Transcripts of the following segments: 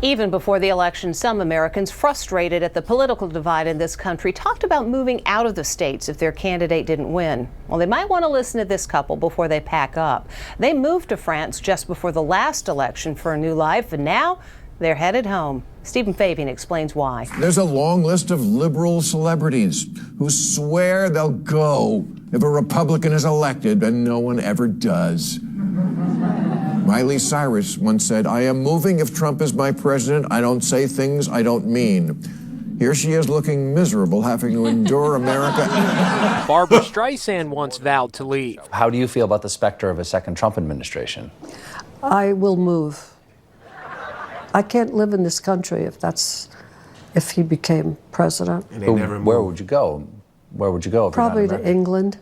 Even before the election, some Americans frustrated at the political divide in this country talked about moving out of the states if their candidate didn't win. Well, they might want to listen to this couple before they pack up. They moved to France just before the last election for a new life, and now they're headed home. Stephen Fabian explains why. There's a long list of liberal celebrities who swear they'll go if a Republican is elected, and no one ever does. Miley Cyrus once said, "I am moving if Trump is my president. I don't say things I don't mean." Here she is looking miserable, having to endure America. Barbara Streisand once vowed to leave. How do you feel about the specter of a second Trump administration? I will move. I can't live in this country if he became president. And they never moved. Where would you go? Where would you go? Probably to England.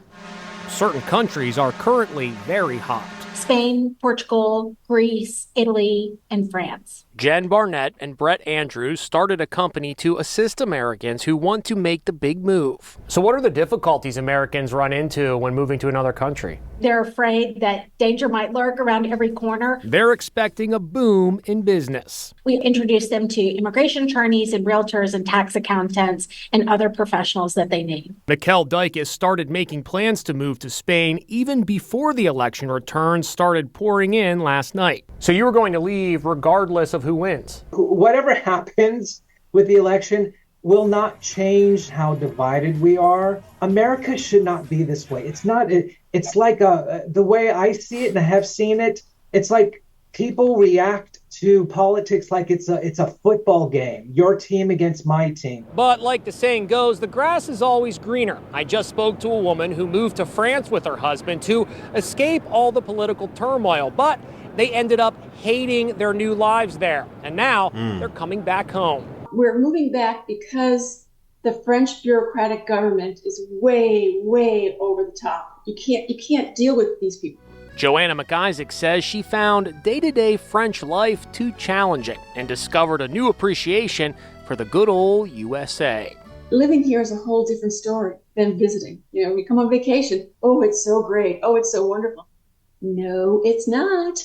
Certain countries are currently very hot. Spain, Portugal, Greece, Italy, and France. Jen Barnett and Brett Andrews started a company to assist Americans who want to make the big move. So what are the difficulties Americans run into when moving to another country? They're afraid that danger might lurk around every corner. They're expecting a boom in business. We introduce them to immigration attorneys and realtors and tax accountants and other professionals that they need. Mikkel Dykes started making plans to move to Spain even before the election returns started pouring in last night. So you were going to leave regardless of who wins? Whatever happens with the election will not change how divided we are. America should not be this way. It's not. It's like the way I see it and I have seen it. It's like people react to politics like it's a football game. Your team against my team. But like the saying goes, the grass is always greener. I just spoke to a woman who moved to France with her husband to escape all the political turmoil, but they ended up hating their new lives there. And now they're coming back home. We're moving back because the French bureaucratic government is way, way over the top. You can't deal with these people. Joanna McIsaac says she found day-to-day French life too challenging and discovered a new appreciation for the good old USA. Living here is a whole different story than visiting. You know, we come on vacation. Oh, it's so great. Oh, it's so wonderful. No, it's not.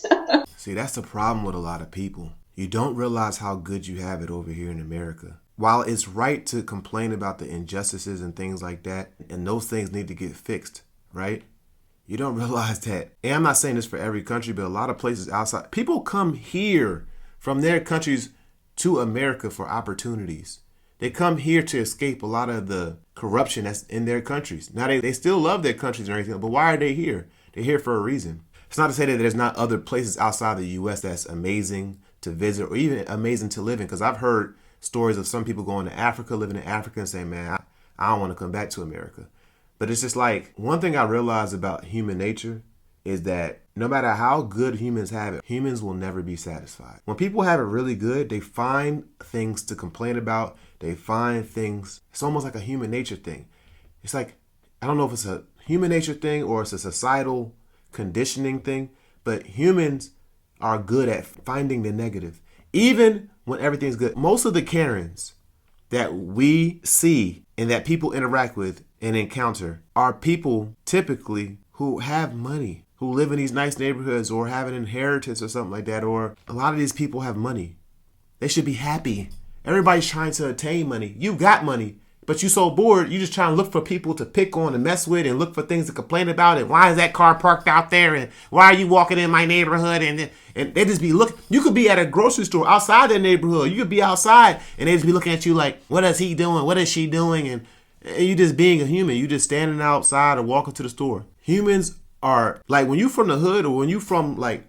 See, that's the problem with a lot of people. You don't realize how good you have it over here in America. While it's right to complain about the injustices and things like that, and those things need to get fixed, right? You don't realize that. And I'm not saying this for every country, but a lot of places outside, people come here from their countries to America for opportunities. They come here to escape a lot of the corruption that's in their countries. Now, they still love their countries and everything, but why are they here? They're here for a reason. It's not to say that there's not other places outside the U.S. that's amazing to visit or even amazing to live in, because I've heard stories of some people going to Africa, living in Africa, and saying, man, I don't want to come back to America. But it's just like, one thing I realized about human nature is that no matter how good humans have it, humans will never be satisfied. When people have it really good, they find things to complain about. They find things, it's almost like a human nature thing. It's like, I don't know if it's a human nature thing or it's a societal conditioning thing, but humans are good at finding the negative. Even when everything's good, most of the Karens that we see and that people interact with and encounter are people typically who have money, who live in these nice neighborhoods or have an inheritance or something like that, or a lot of these people have money. They should be happy. Everybody's trying to attain money. You got money, but you're so bored, you just trying to look for people to pick on and mess with and look for things to complain about. And why is that car parked out there? And why are you walking in my neighborhood? And they just be looking. You could be at a grocery store outside their neighborhood. You could be outside and they just be looking at you like, what is he doing? What is she doing? And you just being a human. You just standing outside or walking to the store. Humans are like, when you from the hood or when you from like,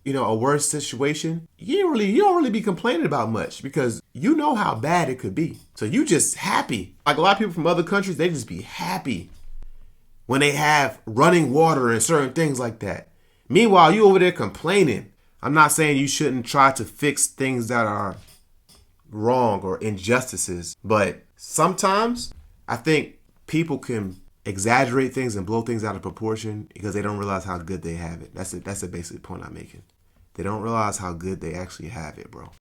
you know, a worse situation, you don't really be complaining about much because you know how bad it could be. So you just happy. Like a lot of people from other countries, they just be happy when they have running water and certain things like that. Meanwhile, you over there complaining. I'm not saying you shouldn't try to fix things that are wrong or injustices, but sometimes I think people can exaggerate things and blow things out of proportion because they don't realize how good they have it. That's the basic point I'm making. They don't realize how good they actually have it, bro.